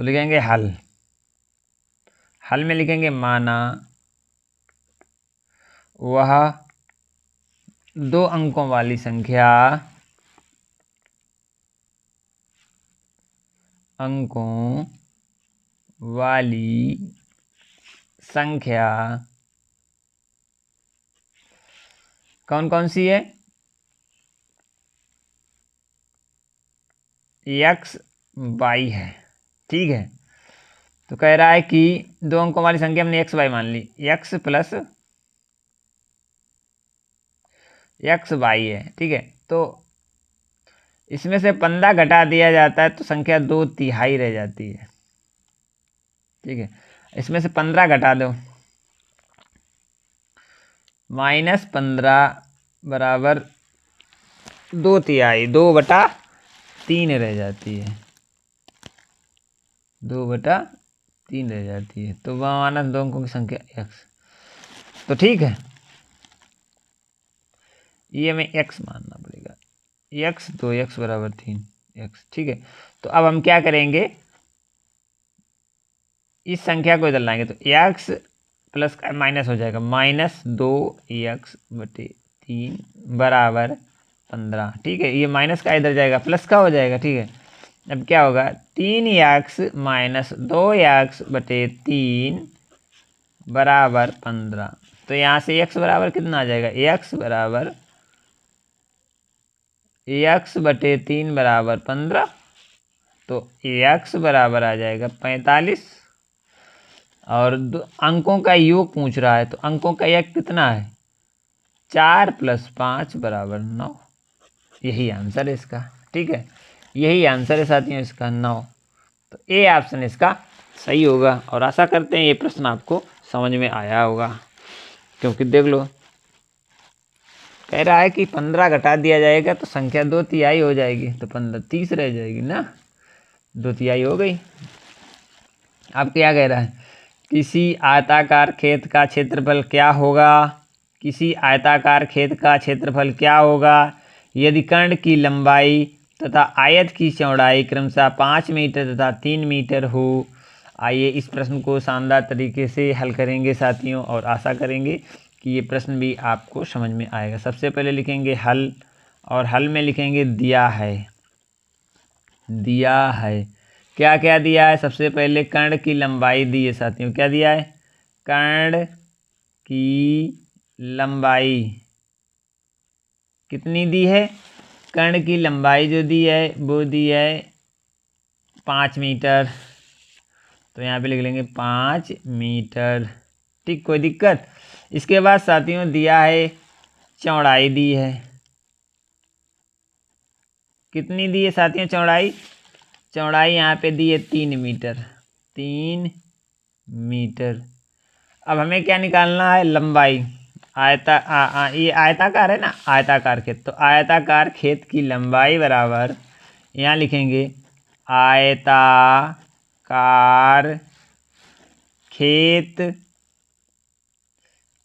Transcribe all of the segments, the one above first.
तो लिखेंगे हल। हल में लिखेंगे माना वह 2 अंकों वाली संख्या कौन कौन सी है? x y है। ठीक है, तो कह रहा है कि 2 अंकों वाली संख्या हमने x y मान ली, x प्लस x y है। ठीक है, तो इसमें से 15 घटा दिया जाता है तो संख्या 2/3 रह जाती है। ठीक है, इसमें से 15 घटा दो, -15 बराबर 2/3, 2/3 रह जाती है, 2/3 रह जाती है। तो माना 2 अंकों की संख्या x। तो ठीक है, ये हमें x मानना पड़ेगा, x, तो x बराबर 3x। ठीक है, तो अब हम क्या करेंगे, इस संख्या को इधर लाएंगे तो x प्लस माइनस हो जाएगा, -2x/3 बराबर 15। ठीक है, ये माइनस का इधर जाएगा, प्लस का हो जाएगा। ठीक है, अब क्या होगा, 3x - 2x/3 बराबर 15। तो यहाँ से x बराबर कितना आ जाएगा, x/3 बराबर 15। तो x बराबर आ जाएगा 45। और अंकों का योग पूछ रहा है, तो अंकों का योग कितना है, 4 + 5 बराबर 9। यही आंसर है इसका। ठीक है, यही आंसर है साथियों इसका, 9। तो ए ऑप्शन इसका सही होगा। और आशा करते हैं ये प्रश्न आपको समझ में आया होगा, क्योंकि देख लो कह रहा है कि 15 घटा दिया जाएगा तो संख्या 2/3 हो जाएगी, तो 15 30 रह जाएगी ना, 2/3 हो गई। अब क्या कह रहा है, किसी आयताकार खेत का क्षेत्रफल क्या होगा, किसी आयताकार खेत का क्षेत्रफल क्या होगा यदि कर्ण की लंबाई तथा आयत की चौड़ाई क्रमशः 5 मीटर तथा 3 मीटर हो। आइए इस प्रश्न को शानदार तरीके से हल करेंगे साथियों, और आशा करेंगे कि ये प्रश्न भी आपको समझ में आएगा। सबसे पहले लिखेंगे हल, और हल में लिखेंगे दिया है। दिया है क्या क्या दिया है, सबसे पहले कर्ण की लंबाई दी है साथियों। क्या दिया है, कर्ण की लंबाई कितनी दी है, कर्ण की लंबाई जो दी है वो दी है 5 मीटर। तो यहाँ पे लिख लेंगे 5 मीटर। ठीक, कोई दिक्कत। इसके बाद साथियों दिया है चौड़ाई दी है, कितनी दी है साथियों चौड़ाई, चौड़ाई यहाँ पे दी है 3 मीटर, 3 मीटर। अब हमें क्या निकालना है, लंबाई। ये आयताकार है ना, आयताकार खेत, तो आयताकार खेत की लंबाई बराबर, यहाँ लिखेंगे आयताकार खेत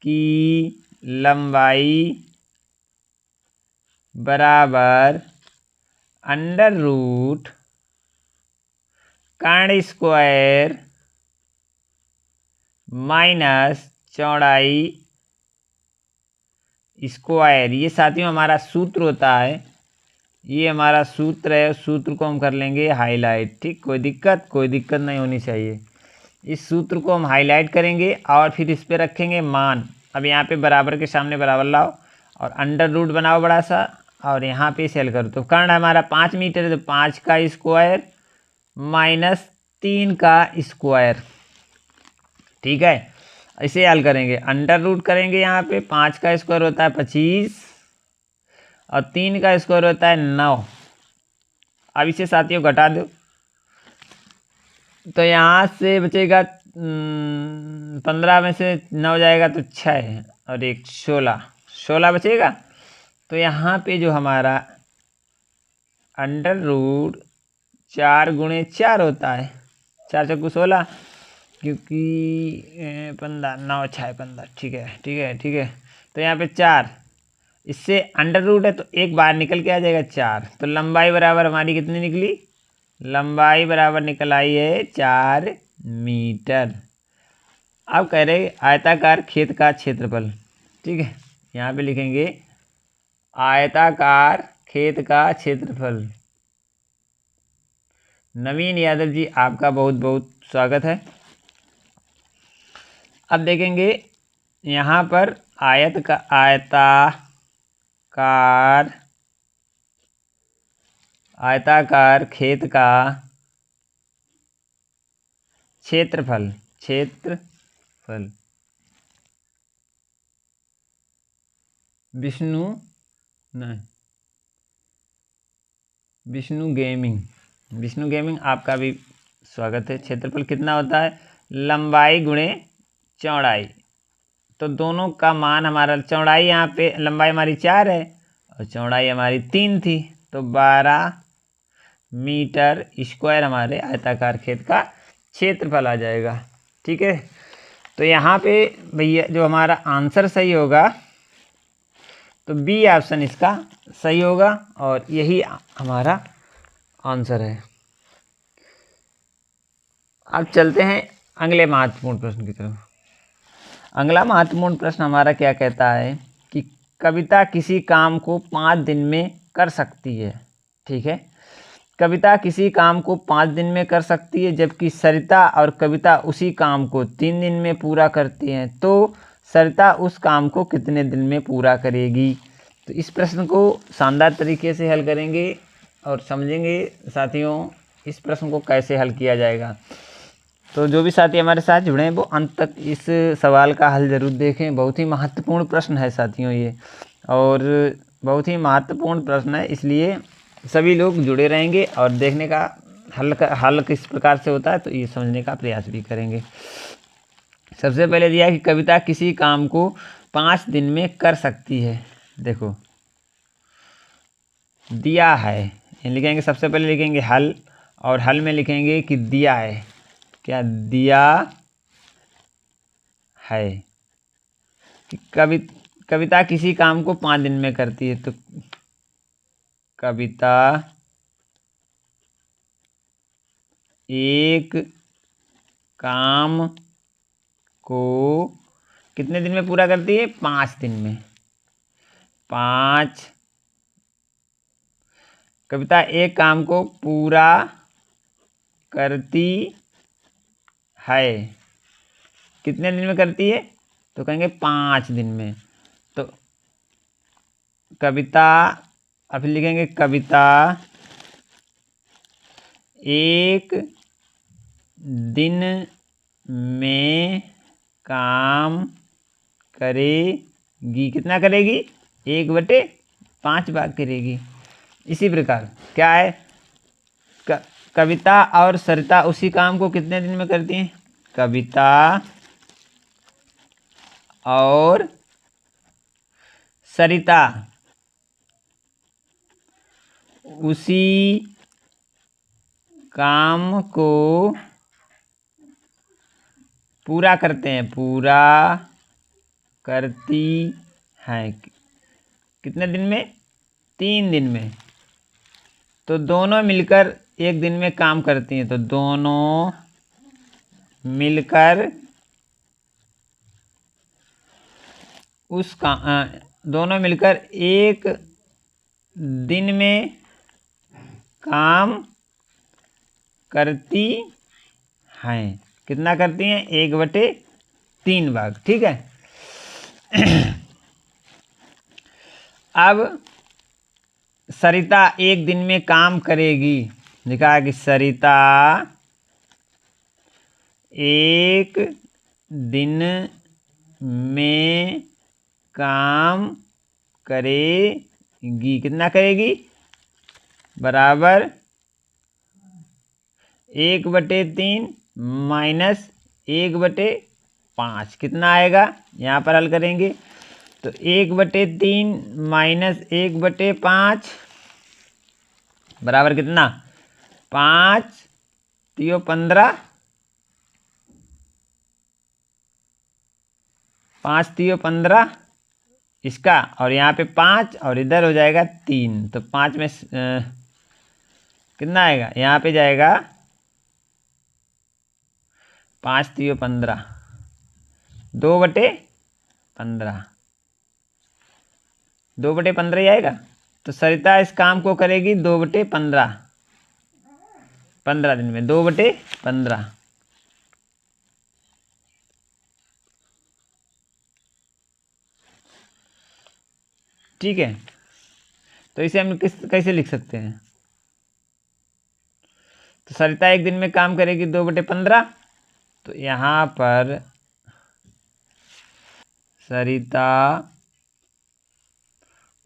की लंबाई बराबर √ कर्ण स्क्वायर माइनस चौड़ाई स्क्वायर। ये साथियों हमारा सूत्र होता है, ये हमारा सूत्र है, सूत्र को हम कर लेंगे हाईलाइट। ठीक, कोई दिक्कत नहीं होनी चाहिए। इस सूत्र को हम हाईलाइट करेंगे और फिर इस पे रखेंगे मान। अब यहाँ पे बराबर के सामने बराबर लाओ और √ बनाओ बड़ा सा, और यहाँ पे सेल करो। तो कर्ण हमारा 5 मीटर है, तो 5 का स्क्वायर माइनस 3 का स्क्वायर। ठीक है, इसे हल करेंगे, √ करेंगे। यहाँ पे 5 का स्क्वायर होता है 25 और 3 का स्क्वायर होता है 9। अब इसे साथियों घटा दो, तो यहाँ से बचेगा 15 में से 9 जाएगा तो 6 और 1 16 बचेगा। तो यहाँ पे जो हमारा √ 4 × 4 होता है, 4 × 16, क्योंकि 15 9 6 15। ठीक है। तो यहाँ पे 4, इससे √ है तो एक बार निकल के आ जाएगा 4। तो लंबाई बराबर हमारी कितनी निकली, लंबाई बराबर निकल आई है 4 मीटर। अब कह रहे आयताकार खेत का क्षेत्रफल। ठीक है, यहाँ पे लिखेंगे आयताकार खेत का क्षेत्रफल। नवीन यादव जी, आपका बहुत बहुत स्वागत है। अब देखेंगे यहाँ पर आयताकार खेत का क्षेत्रफल। विष्णु गेमिंग आपका भी स्वागत है। क्षेत्रफल कितना होता है? लंबाई गुणे चौड़ाई। तो दोनों का मान हमारा, चौड़ाई यहाँ पे, लंबाई हमारी 4 है और चौड़ाई हमारी 3 थी, तो 12 मीटर स्क्वायर हमारे आयताकार खेत का क्षेत्रफल आ जाएगा। ठीक है, तो यहाँ पे भैया जो हमारा आंसर सही होगा तो बी ऑप्शन इसका सही होगा और यही हमारा आंसर है। अब चलते हैं अगले महत्वपूर्ण प्रश्न की तरफ। अगला महत्वपूर्ण प्रश्न हमारा क्या कहता है कि कविता किसी काम को 5 दिन में कर सकती है। ठीक है, कविता किसी काम को 5 दिन में कर सकती है, जबकि सरिता और कविता उसी काम को 3 दिन में पूरा करती हैं। तो सरिता उस काम को कितने दिन में पूरा करेगी? तो इस प्रश्न को शानदार तरीके से हल करेंगे और समझेंगे साथियों इस प्रश्न को कैसे हल किया जाएगा। तो जो भी साथी हमारे साथ जुड़े हैं वो अंत तक इस सवाल का हल ज़रूर देखें। बहुत ही महत्वपूर्ण प्रश्न है साथियों ये, और बहुत ही महत्वपूर्ण प्रश्न है, इसलिए सभी लोग जुड़े रहेंगे और देखने का हल किस प्रकार से होता है तो ये समझने का प्रयास भी करेंगे। सबसे पहले दिया कि कविता किसी काम को 5 दिन में कर सकती है। देखो दिया है, लिखेंगे सबसे पहले लिखेंगे हल, और हल में लिखेंगे कि दिया है। क्या दिया है कि कविता किसी काम को 5 दिन में करती है, तो कविता एक काम को कितने दिन में पूरा करती है? 5 दिन में। 5 कविता एक काम को पूरा करती है। कितने दिन में करती है? तो कहेंगे 5 दिन में। तो कविता, अब लिखेंगे कविता एक दिन में काम करेगी। कितना करेगी? 1/5 भाग करेगी। इसी प्रकार क्या है, कविता और सरिता उसी काम को कितने दिन में करती हैं? कविता और सरिता उसी काम को पूरा करते हैं, पूरा करती हैं। कितने दिन में? 3 दिन में। तो दोनों मिलकर एक दिन में काम करती हैं, तो दोनों मिलकर दोनों मिलकर एक दिन में काम करती हैं। कितना करती हैं? 1/3 भाग। ठीक है। अब सरिता एक दिन में काम करेगी। लिखा है कि सरिता एक दिन में काम करेगी। कितना करेगी? बराबर 1/3 माइनस 1/5। कितना आएगा? यहाँ पर हल करेंगे तो 1/3 माइनस 1/5 बराबर कितना? 5 3 15, 5 3 15 इसका, और यहाँ पे 5 और इधर हो जाएगा 3। तो 5 में कितना आएगा, यहाँ पे जाएगा 5 3 15, 2/15, 2/15 ही आएगा। तो सरिता इस काम को करेगी 2/15, 15 दिन में 2/15। ठीक है, तो इसे हम कैसे लिख सकते हैं? तो सरिता एक दिन में काम करेगी 2/15, तो यहाँ पर सरिता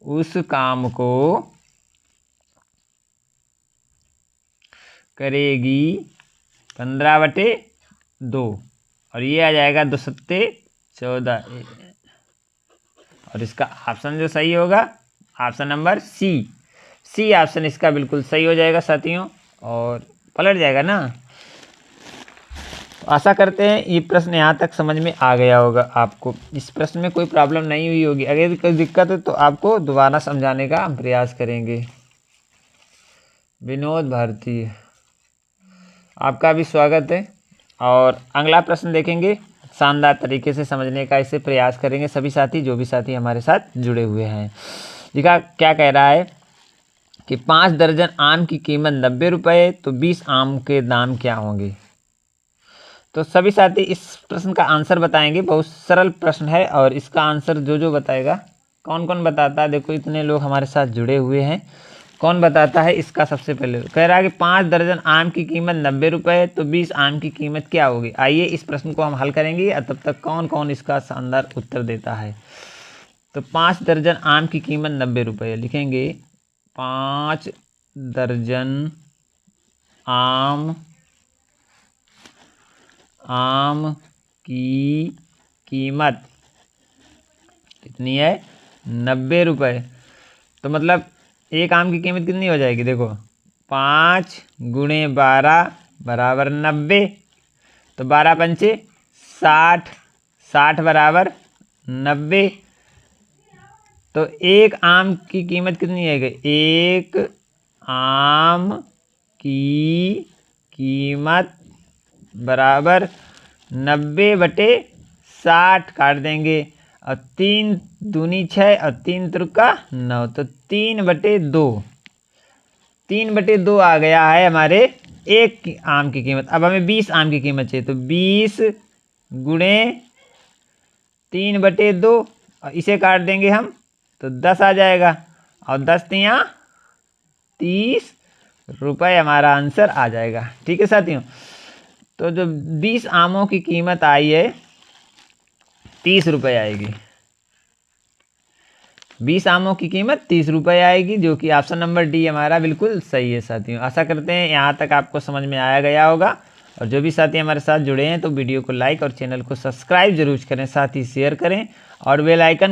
उस काम को करेगी 15/2, और ये आ जाएगा 2 सत्ते 14, और इसका ऑप्शन जो सही होगा ऑप्शन नंबर सी ऑप्शन इसका बिल्कुल सही हो जाएगा साथियों, और पलट जाएगा ना। आशा करते हैं ये प्रश्न यहाँ तक समझ में आ गया होगा आपको, इस प्रश्न में कोई प्रॉब्लम नहीं हुई होगी। अगर कोई दिक्कत है तो आपको दोबारा समझाने का हम प्रयास करेंगे। विनोद भारती, आपका भी स्वागत है। और अगला प्रश्न देखेंगे, शानदार तरीके से समझने का इसे प्रयास करेंगे सभी साथी, जो भी साथी हमारे साथ जुड़े हुए हैं। देखा क्या कह रहा है कि 5 दर्जन आम की कीमत 90 रुपये, तो 20 आम के दाम क्या होंगे? तो सभी साथी इस प्रश्न का आंसर बताएंगे। बहुत सरल प्रश्न है, और इसका आंसर जो बताएगा, कौन कौन बताता है? देखो इतने लोग हमारे साथ जुड़े हुए हैं, कौन बताता है इसका? सबसे पहले कह रहा है कि 5 दर्जन आम की कीमत 90 रुपये, तो 20 आम की कीमत क्या होगी? आइए इस प्रश्न को हम हल करेंगे, और तब तक कौन कौन इसका शानदार उत्तर देता है। तो 5 दर्जन आम की कीमत 90 रुपये लिखेंगे। 5 दर्जन आम की कीमत कितनी है? 90 रुपये। तो मतलब एक आम की कीमत कितनी हो जाएगी? देखो 5 × 12 बराबर 90, तो 12 पंचे 60, 60 बराबर 90। तो एक आम की कीमत कितनी है? एक आम की कीमत बराबर 90/60 काट देंगे, और 3 दूनी 6 और 3 त्रिका 9, तो 3/2, 3/2 आ गया है हमारे एक आम की कीमत। अब हमें 20 आम की कीमत चाहिए, तो 20 × 3/2, और इसे काट देंगे हम, तो 10 आ जाएगा, और 10 तियाँ 30 रुपये हमारा आंसर आ जाएगा। ठीक है साथियों, तो जो 20 आमों की कीमत आई है 30 रुपये आएगी। 20 आमों की कीमत 30 रुपये आएगी, जो कि ऑप्शन नंबर डी हमारा बिल्कुल सही है साथियों। आशा करते हैं यहाँ तक आपको समझ में आया गया होगा, और जो भी साथी हमारे साथ जुड़े हैं तो वीडियो को लाइक और चैनल को सब्सक्राइब जरूर करें, साथ ही शेयर करें और बेल आइकन